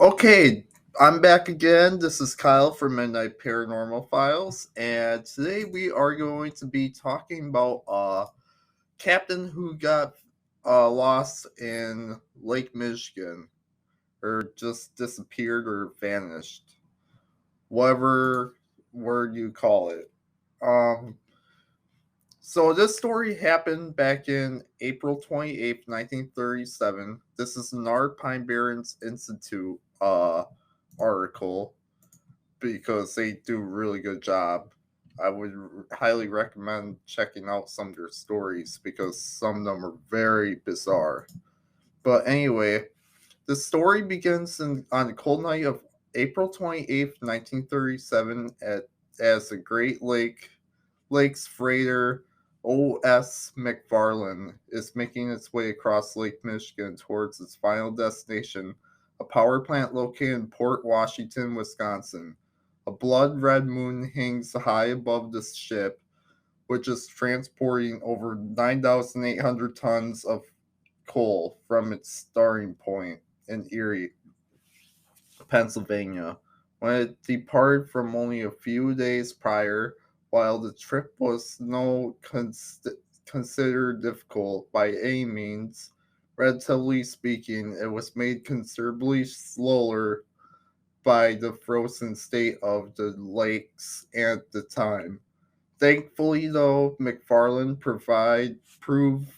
Okay, I'm back again. This is Kyle from Midnight Paranormal Files, and today we are going to be talking about a captain who got lost in Lake Michigan, or just disappeared or vanished, whatever word you call it. Um, so this story happened back in April 28th, 1937. This is an Art Pine Barrens Institute article because they do a really good job. I would highly recommend checking out some of their stories because some of them are very bizarre. But anyway, the story begins on the cold night of April 28th, 1937, as the Lakes freighter O.S. McFarland is making its way across Lake Michigan towards its final destination, a power plant located in Port Washington, Wisconsin. A blood red moon hangs high above the ship, which is transporting over 9,800 tons of coal from its starting point in Erie, Pennsylvania. When it departed from only a few days prior, while the trip was considered difficult by any means, relatively speaking, it was made considerably slower by the frozen state of the lakes at the time. Thankfully, though, proved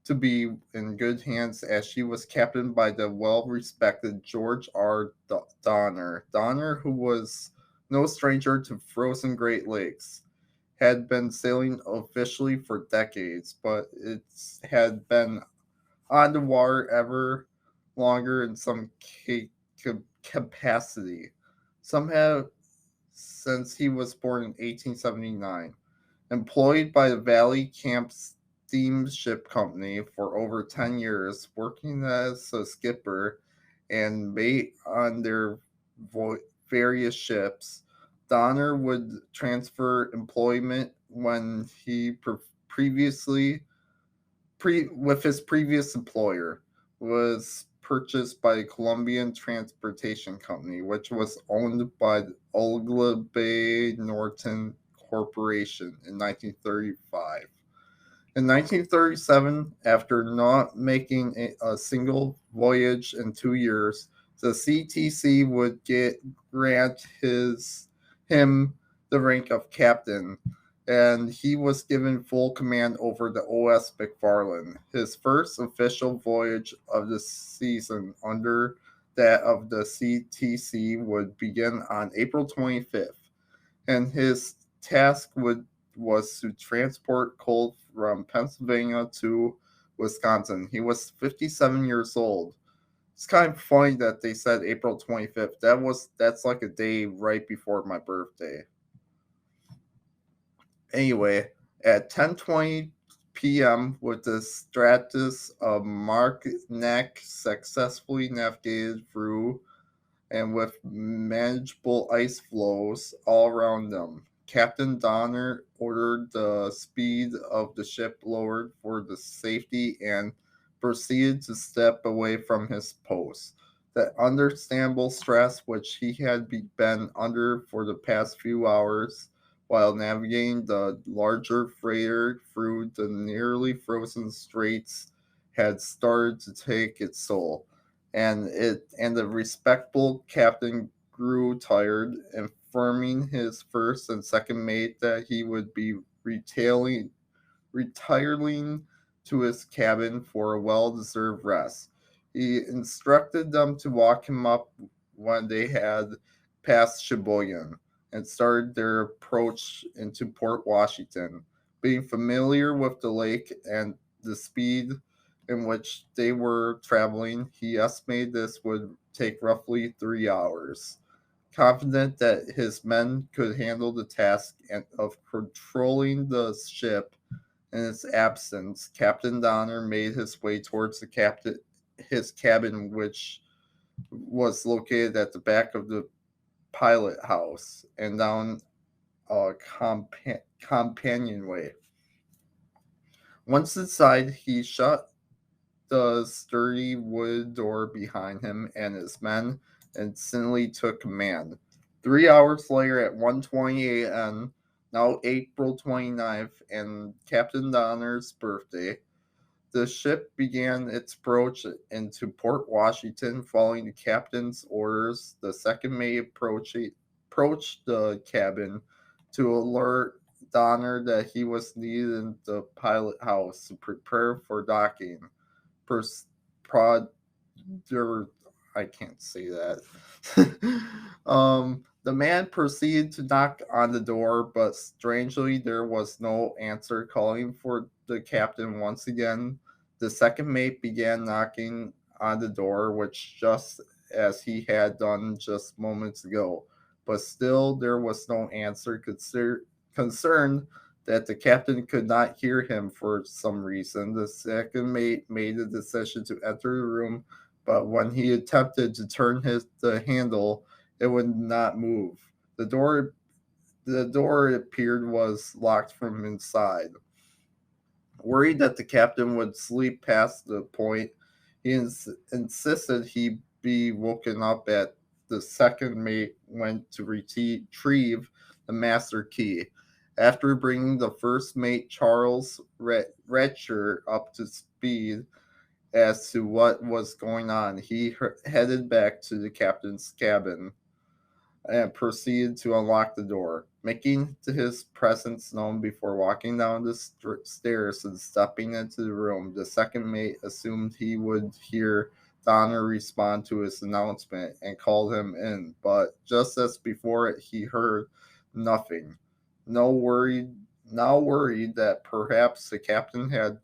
to be in good hands as she was captained by the well-respected George R. Donner. Donner, who was no stranger to frozen Great Lakes, had been sailing officially for decades, but it had been on the water ever longer in some capacity. Some have since he was born in 1879. Employed by the Valley Camp Steamship Company for over 10 years, working as a skipper and mate on their various ships, Donner would transfer employment when he previously with his previous employer was purchased by the Columbian Transportation Company, which was owned by the Ogilvy Norton Corporation in 1935. In 1937, after not making a single voyage in 2 years, the CTC would grant him the rank of captain, and he was given full command over the O.S. McFarland. His first official voyage of the season under that of the CTC would begin on April 25th, and his task was to transport coal from Pennsylvania to Wisconsin. He was 57 years old. It's kind of funny that they said April 25th. That's like a day right before my birthday. Anyway, at 10:20 p.m. with the Stratus of Mark Neck successfully navigated through and with manageable ice flows all around them. Captain Donner ordered the speed of the ship lowered for the safety and proceeded to step away from his post. The understandable stress which he had been under for the past few hours while navigating the larger freighter through the nearly frozen straits had started to take its toll, and the respectable captain grew tired, informing his first and second mate that he would be retiring to his cabin for a well-deserved rest. He instructed them to walk him up when they had passed Sheboygan and started their approach into Port Washington. Being familiar with the lake and the speed in which they were traveling, he estimated this would take roughly 3 hours. Confident that his men could handle the task of controlling the ship in its absence, Captain Donner made his way towards his cabin, which was located at the back of the pilot house and down a companionway. Once inside, he shut the sturdy wood door behind him and his men and instantly took command. 3 hours later, at 1:20 a.m., now April 29th, and Captain Donner's birthday, the ship began its approach into Port Washington. Following the captain's orders, the second mate approached the cabin to alert Donner that he was needed in the pilot house to prepare for docking. Pers- prod, I can't say that. The man proceeded to knock on the door, but strangely there was no answer. Calling for the captain once again, the second mate began knocking on the door, which just as he had done just moments ago. But still there was no answer. Concerned that the captain could not hear him for some reason, the second mate made the decision to enter the room, but when he attempted to turn the handle, it would not move. The door it appeared was locked from inside. Worried that the captain would sleep past the point, he insisted he be woken up at the second mate went to retrieve the master key. After bringing the first mate, Charles Retcher, up to speed as to what was going on, he headed back to the captain's cabin and proceeded to unlock the door, making his presence known before walking down the stairs and stepping into the room. The second mate assumed he would hear Donner respond to his announcement and called him in, but just as before it, he heard nothing. No worried, Now worried that perhaps the captain had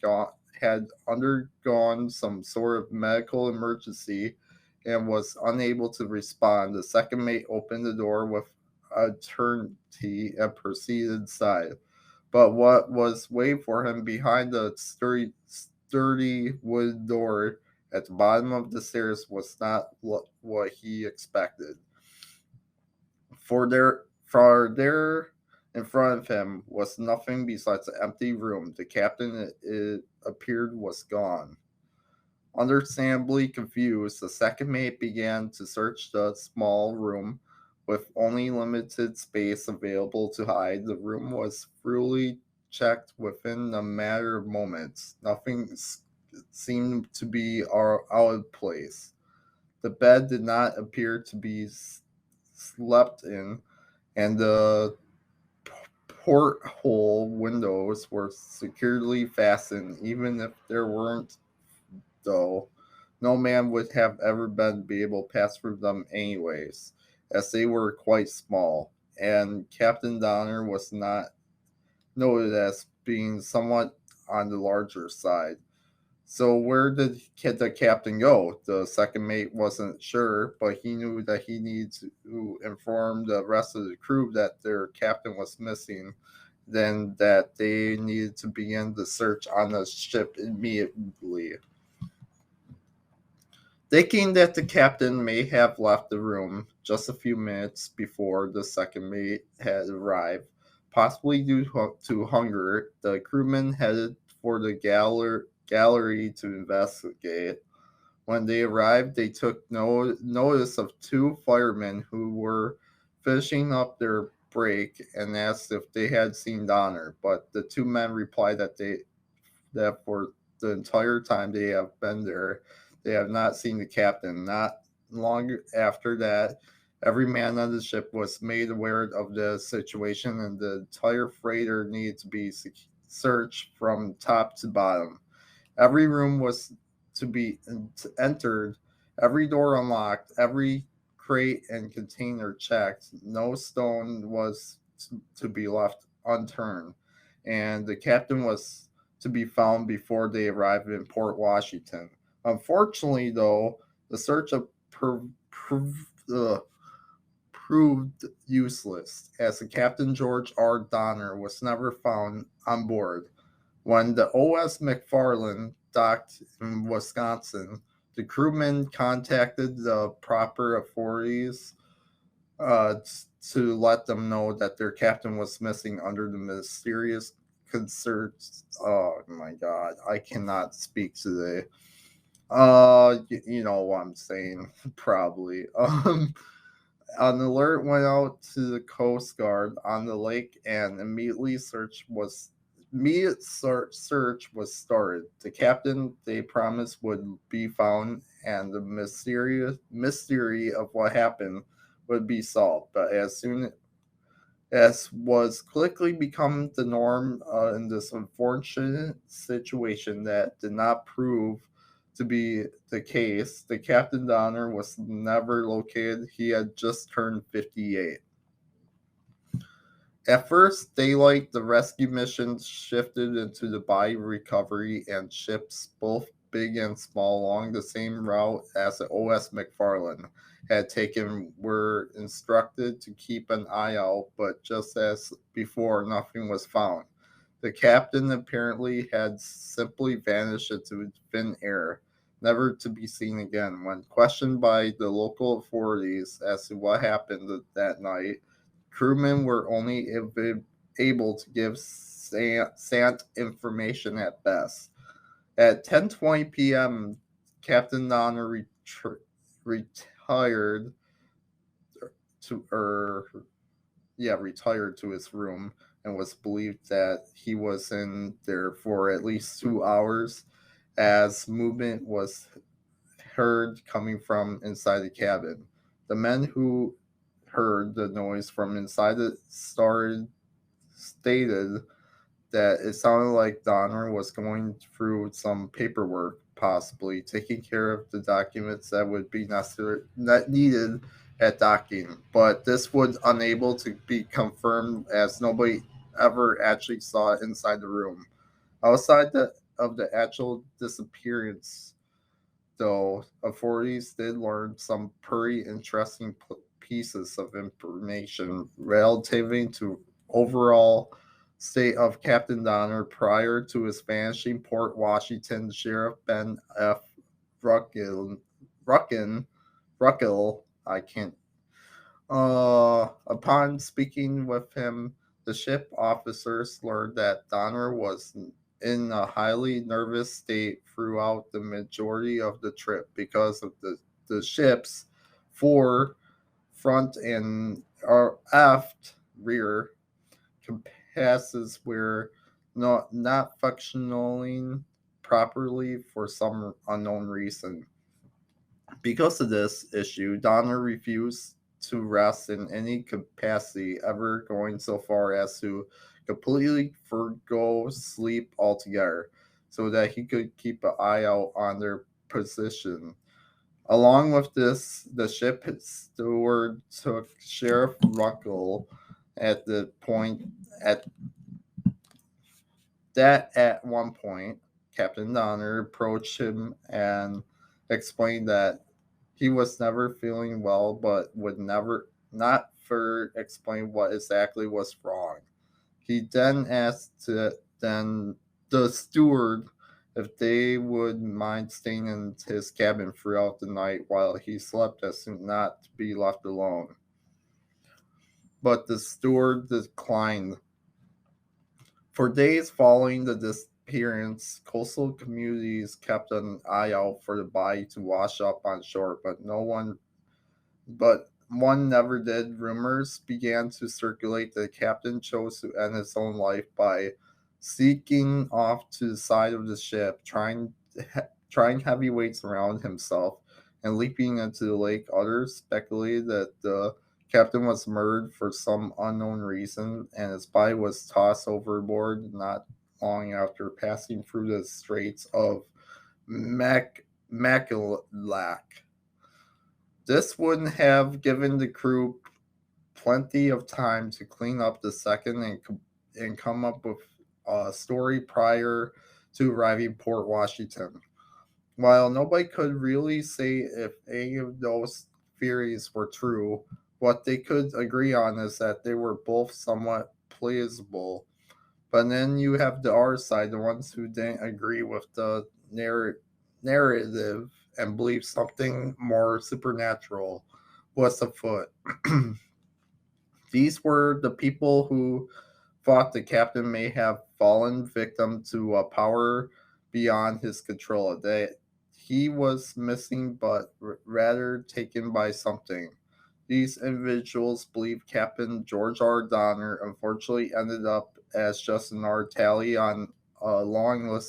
undergone some sort of medical emergency and was unable to respond. The second mate opened the door with a turnkey and proceeded inside. But what was waiting for him behind the sturdy wood door at the bottom of the stairs was not what he expected. For there in front of him was nothing besides an empty room. The captain, it appeared, was gone. Understandably confused, the second mate began to search the small room with only limited space available to hide. The room was thoroughly checked within a matter of moments. Nothing seemed to be out of place. The bed did not appear to be slept in, and the porthole windows were securely fastened, even if there weren't, though no man would have ever been be able to pass through them anyways, as they were quite small, and Captain Donner was not noted as being somewhat on the larger side. So where did the captain go? The second mate wasn't sure, but he knew that he needed to inform the rest of the crew that their captain was missing, then that they needed to begin the search on the ship immediately. Thinking that the captain may have left the room just a few minutes before the second mate had arrived, possibly due to hunger, the crewmen headed for the gallery to investigate. When they arrived, they took no notice of two firemen who were finishing up their break and asked if they had seen Donner, but the two men replied that for the entire time they have been there, they have not seen the captain. Not long after that, every man on the ship was made aware of the situation, and the entire freighter needed to be searched from top to bottom. Every room was to be entered, every door unlocked, every crate and container checked. No stone was to be left unturned, and the captain was to be found before they arrived in Port Washington. Unfortunately, though, the search of proved useless, as the Captain George R. Donner was never found on board. When the OS McFarland docked in Wisconsin, the crewmen contacted the proper authorities uh, to let them know that their captain was missing under the mysterious concerts. Oh my God, I cannot speak today. You know what I'm saying, probably. An alert went out to the Coast Guard on the lake, and search was started. The captain they promised would be found, and the mysterious mystery of what happened would be solved. But as soon as was quickly become the norm in this unfortunate situation that did not prove to be the case. The Captain Donner was never located. He had just turned 58. At first daylight, the rescue missions shifted into the body recovery, and ships, both big and small, along the same route as the OS McFarland had taken, were instructed to keep an eye out, but just as before, nothing was found. The captain apparently had simply vanished into thin air, never to be seen again. When questioned by the local authorities as to what happened that night, crewmen were only able to give scant information at best. At 10:20 p.m., Captain Donner retired to retired to his room, and was believed that he was in there for at least 2 hours, as movement was heard coming from inside the cabin. The men who heard the noise from inside stated that it sounded like Donner was going through some paperwork, possibly taking care of the documents that would be needed at docking. But this was unable to be confirmed, as nobody ever actually saw inside the room. Outside of the actual disappearance, though, authorities did learn some pretty interesting pieces of information relative to overall state of Captain Donner prior to his vanishing. Port Washington Sheriff Ben F. Ruckel, Ruckin, Ruckel, I can't. Upon speaking with him, the ship officers learned that Donner was in a highly nervous state throughout the majority of the trip because of the ship's fore, front, and aft rear compasses were not functioning properly for some unknown reason. Because of this issue, Donner refused to rest in any capacity, ever going so far as to completely forgo sleep altogether, so that he could keep an eye out on their position. Along with this, the ship steward took Sheriff Ruckle at the point at at one point, Captain Donner approached him and explained that he was never feeling well, but would never not for explain what exactly was wrong. He then asked then the steward if they would mind staying in his cabin throughout the night while he slept, as soon not to be left alone. But the steward declined. For days following the disappearance, coastal communities kept an eye out for the body to wash up on shore, but one never did. Rumors began to circulate that the captain chose to end his own life by seeking off to the side of the ship, trying heavy weights around himself, and leaping into the lake. Others speculated that the captain was murdered for some unknown reason, and his body was tossed overboard not long after passing through the Straits of Mackinac. This would have given the crew plenty of time to clean up the second and come up with a story prior to arriving Port Washington. While nobody could really say if any of those theories were true, what they could agree on is that they were both somewhat plausible. But then you have the other side, the ones who didn't agree with the narrative and believed something more supernatural was afoot. These were the people who thought the captain may have fallen victim to a power beyond his control, that he was missing, but rather taken by something. These individuals believe Captain George R. Donner unfortunately ended up as just another tally on a long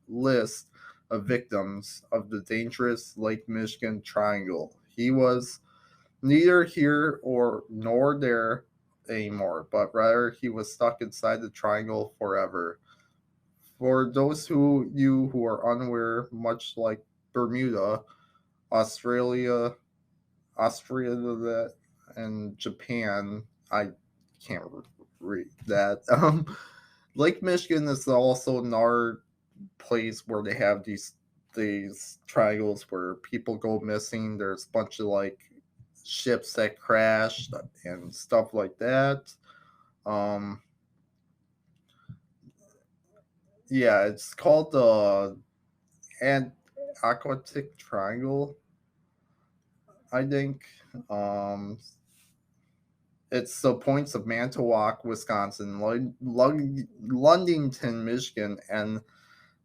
list of victims of the dangerous Lake Michigan Triangle. He was neither here or nor there anymore, but rather he was stuck inside the triangle forever. For those who are unaware, much like Bermuda, Australia, Australia, and Japan, I can't read that. Lake Michigan is also another place where they have these triangles where people go missing. There's a bunch of like ships that crashed and stuff like that. Um, yeah, it's called the Aquatic Triangle, I think. Um, it's the points of Manitowoc, Wisconsin, Ludington, Michigan, and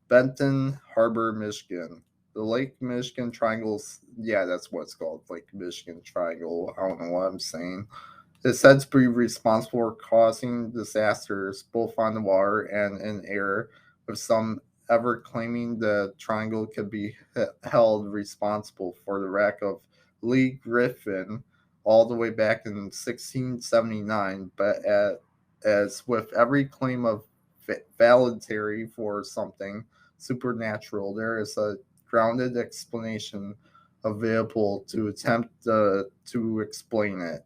Benton Harbor, Michigan. The Lake Michigan Triangles, yeah, that's what it's called, Lake Michigan Triangle. I don't know what I'm saying. It's said to be responsible for causing disasters both on the water and in air, with some ever claiming the triangle could be held responsible for the wreck of Lee Griffin all the way back in 1679. But as with every claim of validity for something supernatural, there is a grounded explanation available to attempt to explain it.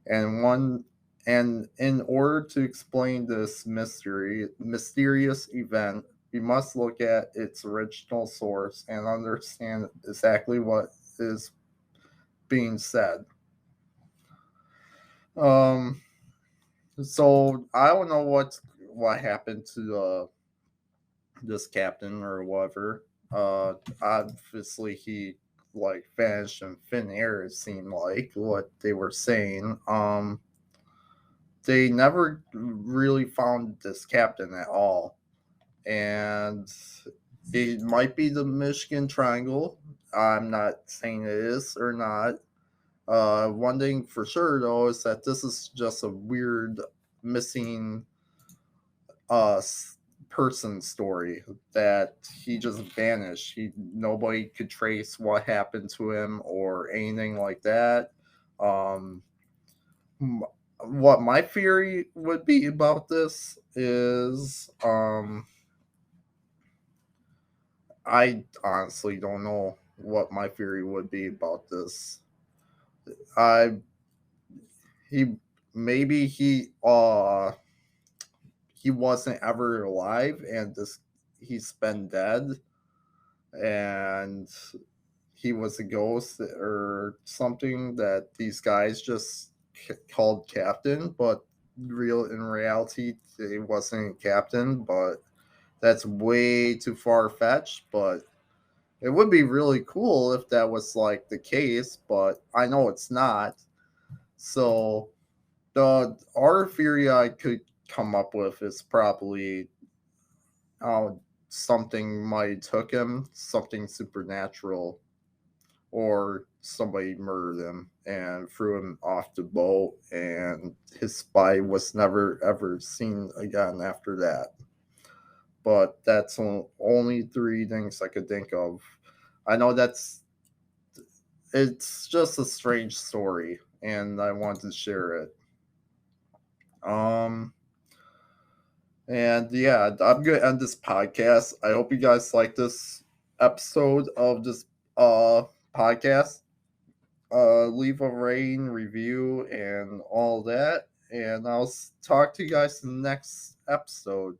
And in order to explain this mysterious event, we must look at its original source and understand exactly what is being said. Um, so I don't know what happened to this captain or whatever. Obviously he like vanished in thin air. It seemed like what they were saying. They never really found this captain at all. And it might be the Michigan Triangle. I'm not saying it is or not. One thing for sure, though, is that this is just a weird missing uh, person story that he just vanished. Nobody could trace what happened to him or anything like that. Um, what my theory would be about this is I honestly don't know what my theory would be about this. I he maybe he wasn't ever alive and this he's been dead and he was a ghost or something that these guys just called captain, but real in reality it wasn't captain. But that's way too far fetched. But it would be really cool if that was like the case, but I know it's not. So the other theory I could come up with is probably oh, something might took him, something supernatural, or somebody murdered him and threw him off the boat, and his body was never ever seen again after that. But that's only three things I could think of. I know it's just a strange story, and I wanted to share it. Um, and yeah, I'm gonna end this podcast. I hope you guys like this episode of this podcast. Leave a rating, review, and all that. And I'll talk to you guys in the next episode.